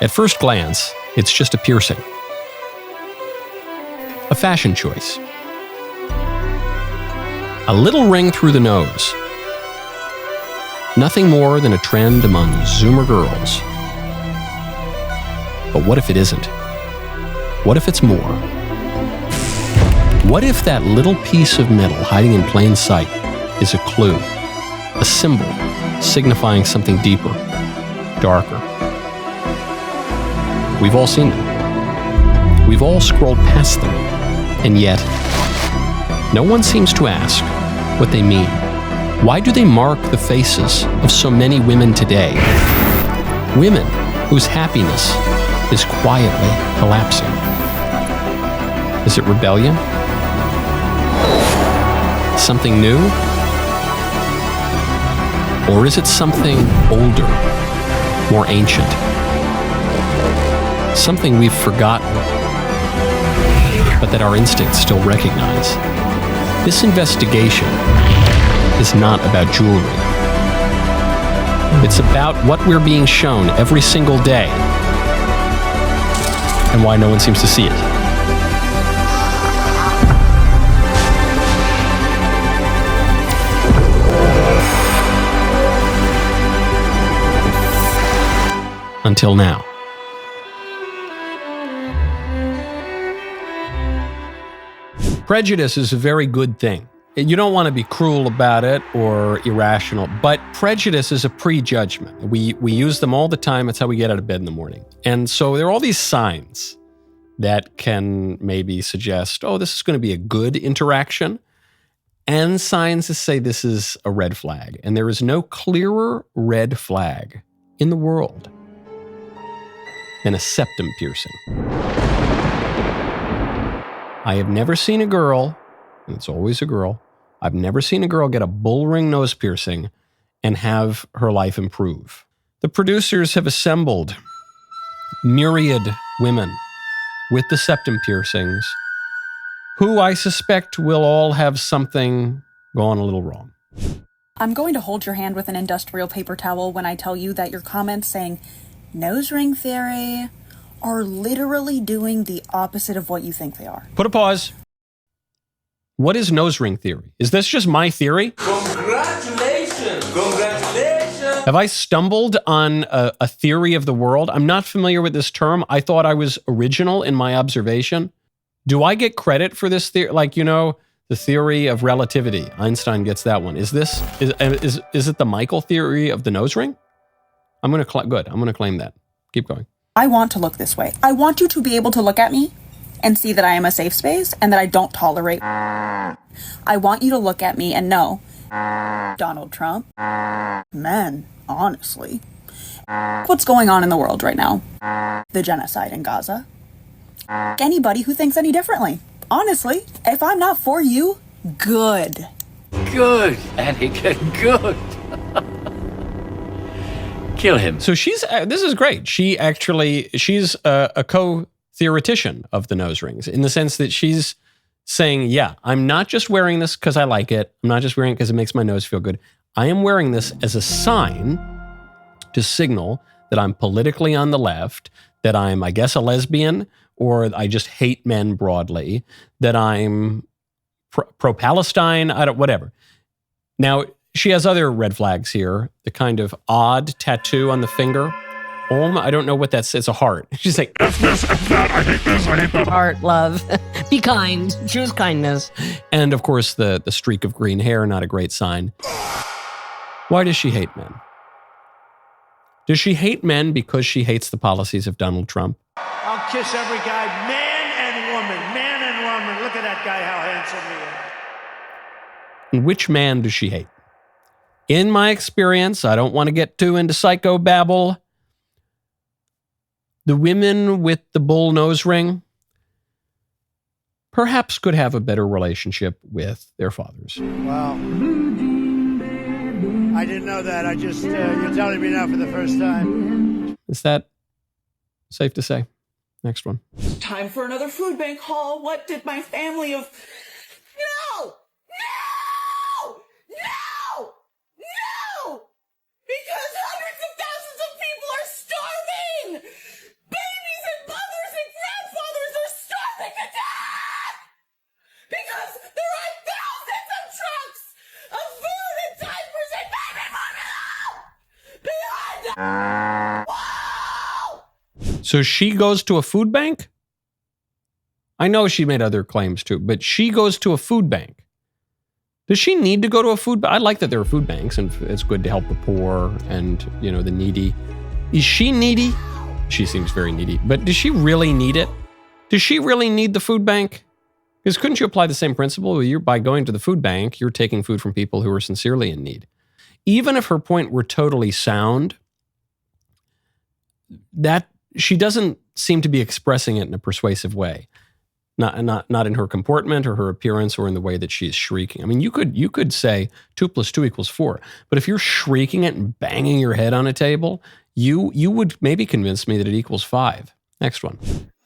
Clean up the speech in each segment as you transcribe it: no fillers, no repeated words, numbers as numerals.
At first glance, it's just a piercing. A fashion choice. A little ring through the nose. Nothing more than a trend among Zoomer girls. But what if it isn't? What if it's more? What if that little piece of metal hiding in plain sight is a clue, a symbol signifying something deeper, darker? We've all seen them. We've all scrolled past them. And yet, no one seems to ask what they mean. Why do they mark the faces of so many women today? Women whose happiness is quietly collapsing. Is it rebellion? Something new? Or is it something older, more ancient? Something we've forgotten, but that our instincts still recognize. This investigation is not about jewelry. It's about what we're being shown every single day and why no one seems to see it. Until now. Prejudice is a very good thing. You don't want to be cruel about it or irrational, but prejudice is a prejudgment. We use them all the time. It's how we get out of bed in the morning. And so there are all these signs that can maybe suggest, oh, this is going to be a good interaction, and signs that say this is a red flag. And there is no clearer red flag in the world than a septum piercing. I have never seen a girl, and it's always a girl, I've never seen a girl get a bull ring nose piercing and have her life improve. The producers have assembled myriad women with the septum piercings who I suspect will all have something gone a little wrong. I'm going to hold your hand with an industrial paper towel when I tell you that your comments saying nose ring theory are literally doing the opposite of what you think they are. Put a pause. What is nose ring theory? Is this just my theory? Congratulations! Congratulations! Have I stumbled on a theory of the world? I'm not familiar with this term. I thought I was original in my observation. Do I get credit for this theory? Like, the theory of relativity. Einstein gets that one. Is it the Michael theory of the nose ring? I'm going to claim that. Keep going. I want to look this way. I want you to be able to look at me and see that I am a safe space and that I don't tolerate. I want you to look at me and know, Donald Trump, man, honestly, what's going on in the world right now? The genocide in Gaza. Anybody who thinks any differently. Honestly, if I'm not for you, good. Good, Anakin, good. Kill him. So this is great. She's a co-theoretician of the nose rings in the sense that she's saying, yeah, I'm not just wearing this because I like it. I'm not just wearing it because it makes my nose feel good. I am wearing this as a sign to signal that I'm politically on the left, that I'm, I guess, a lesbian, or I just hate men broadly, that I'm pro-Palestine, whatever. Now, she has other red flags here. The kind of odd tattoo on the finger. I don't know what that's. It's a heart. She's like, It's this, it's that, I hate this, I hate that. Heart, love. Be kind. Choose kindness. And of course, the streak of green hair, not a great sign. Why does she hate men? Does she hate men because she hates the policies of Donald Trump? I'll kiss every guy, man and woman. Look at that guy, how handsome he is. And which man does she hate? In my experience, I don't want to get too into psychobabble. The women with the bull nose ring perhaps could have a better relationship with their fathers. Wow. I didn't know that. I just, you're telling me now for the first time. Is that safe to say? Next one. Time for another food bank haul. What did my family of... No! No! No! No! Because hundreds of thousands of people are starving! So she goes to a food bank? I know she made other claims too, but she goes to a food bank. Does she need to go to a food bank? I like that there are food banks and it's good to help the poor and, the needy. Is she needy? She seems very needy, but does she really need it? Does she really need the food bank? Because couldn't you apply the same principle? By going to the food bank, you're taking food from people who are sincerely in need. Even if her point were totally sound, that she doesn't seem to be expressing it in a persuasive way. Not in her comportment or her appearance or in the way that she's shrieking. I mean, you could say 2 + 2 = 4, but if you're shrieking it and banging your head on a table, you would maybe convince me that it equals 5. Next one.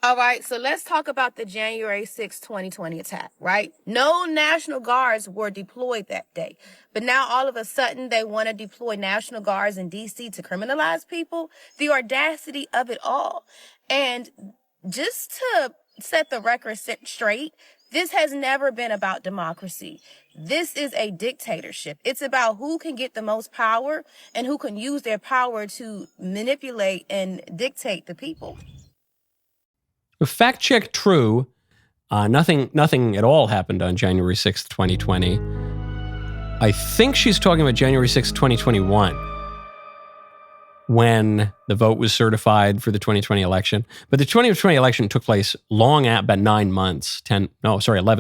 All right, so let's talk about the January 6, 2020 attack, right? No National Guards were deployed that day. But now all of a sudden they want to deploy National Guards in D.C. to criminalize people. The audacity of it all. And just to set the record straight, this has never been about democracy. This is a dictatorship. It's about who can get the most power and who can use their power to manipulate and dictate the people. Fact check true. Nothing at all happened on January 6th, 2020. I think she's talking about January 6th, 2021, when the vote was certified for the 2020 election. But the 2020 election took place about 11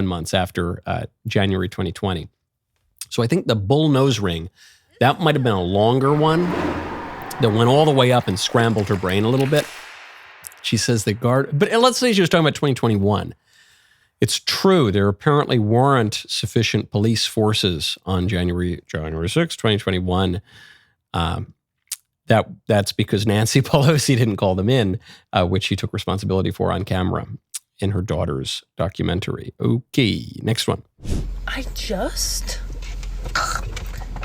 months after January 2020. So I think the bull nose ring, that might have been a longer one that went all the way up and scrambled her brain a little bit. She says the guard, but let's say she was talking about 2021. It's true, there apparently weren't sufficient police forces on January 6, 2021. That's because Nancy Pelosi didn't call them in, which she took responsibility for on camera in her daughter's documentary. Okay, next one. I just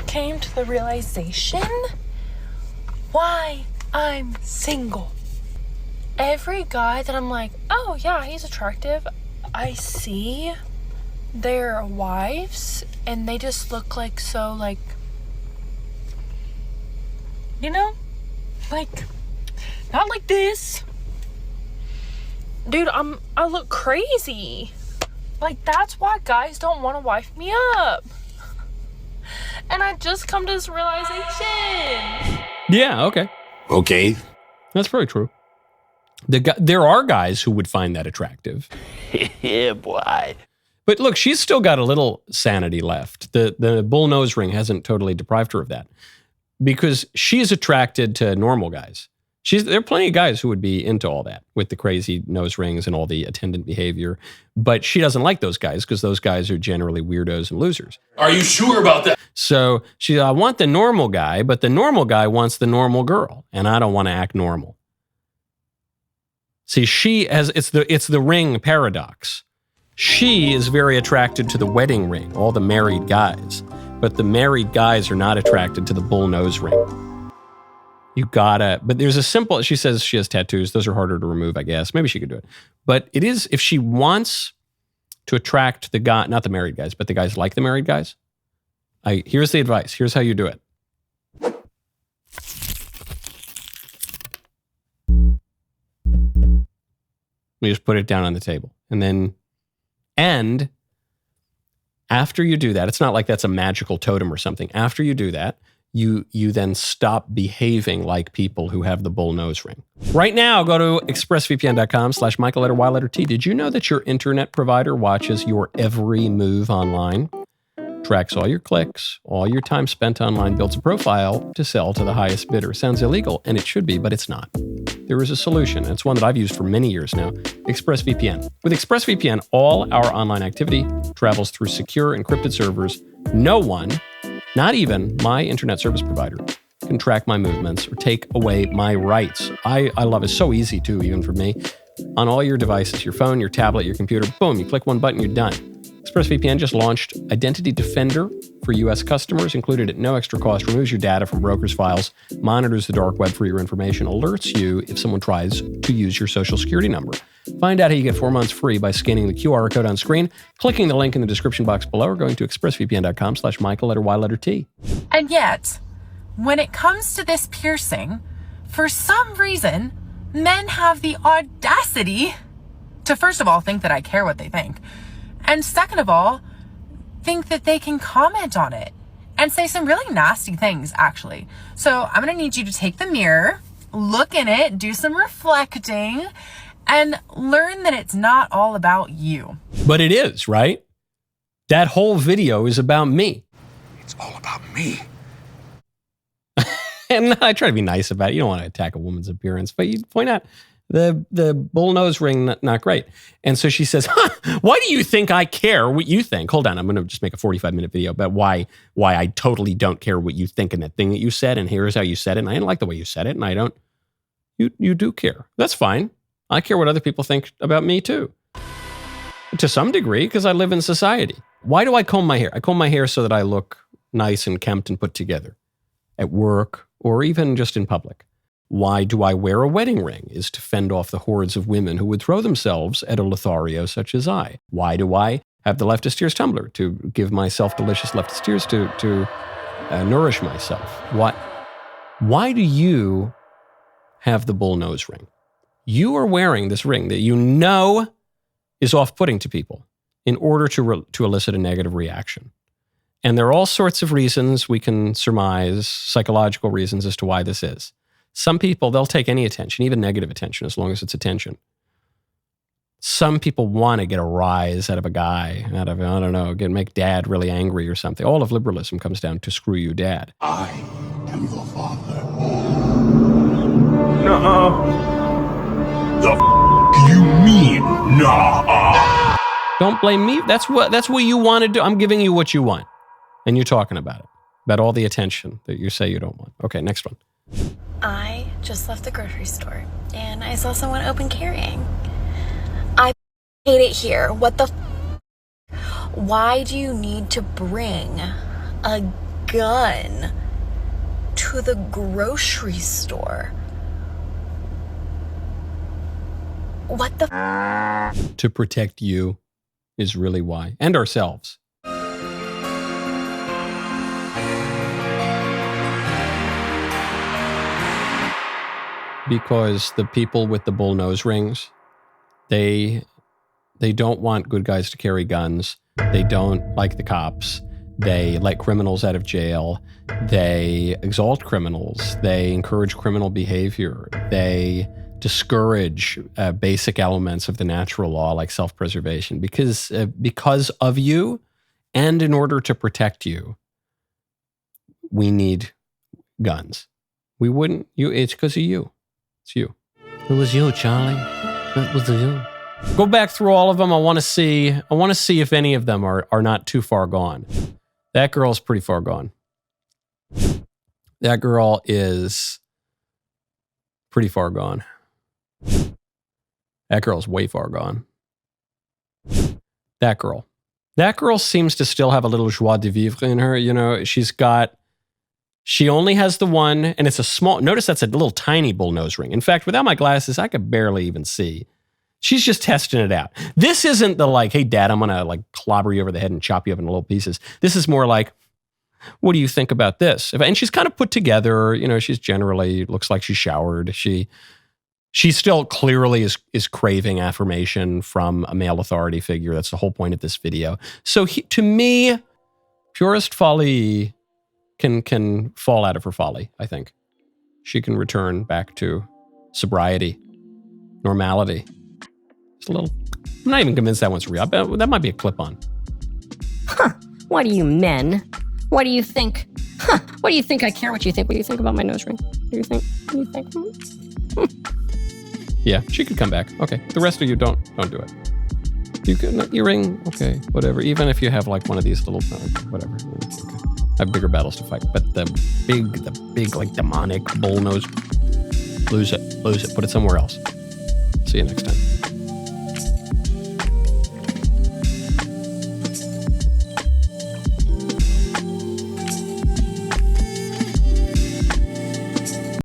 came to the realization why I'm single. Every guy that I'm like, oh yeah, he's attractive, I see their wives and they just look like so like, not like this. Dude, I look crazy. Like, that's why guys don't want to wife me up. And I just come to this realization. Yeah, okay. Okay. That's very true. There are guys who would find that attractive. Yeah, boy. But look, she's still got a little sanity left. The bull nose ring hasn't totally deprived her of that because she's attracted to normal guys. There are plenty of guys who would be into all that with the crazy nose rings and all the attendant behavior. But she doesn't like those guys because those guys are generally weirdos and losers. Are you sure about that? So I want the normal guy, but the normal guy wants the normal girl. And I don't want to act normal. See, it's the ring paradox. She is very attracted to the wedding ring, all the married guys, but the married guys are not attracted to the bull nose ring. But there's she says she has tattoos. Those are harder to remove, I guess. Maybe she could do it. But it is, if she wants to attract the guy, not the married guys, but the guys like the married guys, here's the advice. Here's how you do it. You just put it down on the table. And after you do that, it's not like that's a magical totem or something. After you do that, you then stop behaving like people who have the bull nose ring. Right now, go to expressvpn.com/Michael_T. Did you know that your internet provider watches your every move online? Tracks all your clicks, all your time spent online, builds a profile to sell to the highest bidder. Sounds illegal, and it should be, but it's not. There is a solution. It's one that I've used for many years now, ExpressVPN. With ExpressVPN, all our online activity travels through secure encrypted servers. No one, not even my internet service provider, can track my movements or take away my rights. I love it. It's so easy too, even for me. On all your devices, your phone, your tablet, your computer, boom, you click one button, you're done. ExpressVPN just launched Identity Defender for U.S. customers, included at no extra cost, removes your data from brokers' files, monitors the dark web for your information, alerts you if someone tries to use your social security number. Find out how you get 4 months free by scanning the QR code on screen, clicking the link in the description box below, or going to expressvpn.com/Michael_T. And yet, when it comes to this piercing, for some reason, men have the audacity to, first of all, think that I care what they think. And second of all, think that they can comment on it and say some really nasty things, actually. So I'm going to need you to take the mirror, look in it, do some reflecting, and learn that it's not all about you. But it is, right? That whole video is about me. It's all about me. And I try to be nice about it. You don't want to attack a woman's appearance, but you point out the bull nose ring, not great. And so she says, why do you think I care what you think? Hold on, I'm going to just make a 45-minute video about why I totally don't care what you think in that thing that you said, and here's how you said it, and I didn't like the way you said it, and I don't. You do care. That's fine. I care what other people think about me too. To some degree, because I live in society. Why do I comb my hair? I comb my hair so that I look nice and kempt and put together at work or even just in public. Why do I wear a wedding ring? Is to fend off the hordes of women who would throw themselves at a Lothario such as I. Why do I have the leftist tears tumbler? To give myself delicious leftist tears to nourish myself. Why do you have the bull nose ring? You are wearing this ring that you know is off-putting to people in order to elicit a negative reaction. And there are all sorts of reasons we can surmise, psychological reasons as to why this is. Some people, they'll take any attention, even negative attention, as long as it's attention. Some people want to get a rise out of a guy, I don't know, make dad really angry or something. All of liberalism comes down to screw you, dad. I am your father. No. The you mean? No. Don't blame me. That's what you want to do. I'm giving you what you want. And you're talking about it. About all the attention that you say you don't want. Okay, next one. I just left the grocery store and I saw someone open carrying. I hate it here. What the Why do you need to bring a gun to the grocery store? What the To protect you is really why. And ourselves. Because the people with the bull nose rings, they don't want good guys to carry guns. They don't like the cops. They let criminals out of jail. They exalt criminals. They encourage criminal behavior. They discourage basic elements of the natural law like self-preservation because of you and in order to protect you, we need guns. We wouldn't, it's because of you. It's you. It was you, Charlie. It was you. Go back through all of them. I want to see if any of them are not too far gone. That girl's pretty far gone. That girl is pretty far gone. That girl's way far gone. That girl seems to still have a little joie de vivre in her. You know, she only has the one, and it's a small, notice that's a little tiny bull nose ring. In fact, without my glasses, I could barely even see. She's just testing it out. This isn't the like, hey, dad, I'm going to like clobber you over the head and chop you up into little pieces. This is more like, what do you think about this? And she's kind of put together, you know, she's generally, looks like she showered. She still clearly is craving affirmation from a male authority figure. That's the whole point of this video. So to me, purest folly can fall out of her folly, I think. She can return back to sobriety, normality. It's a little, I'm not even convinced that one's real. That might be a clip-on. Huh. What do you men? What do you think? Huh. What do you think I care what you think? What do you think about my nose ring? What do you think? What do you think? Yeah, she could come back. Okay. The rest of you don't do it. You could, your ring, okay, whatever. Even if you have like one of these little, whatever. Okay. I have bigger battles to fight. But the big like demonic bull nose, lose it. Put it somewhere else. See you next time.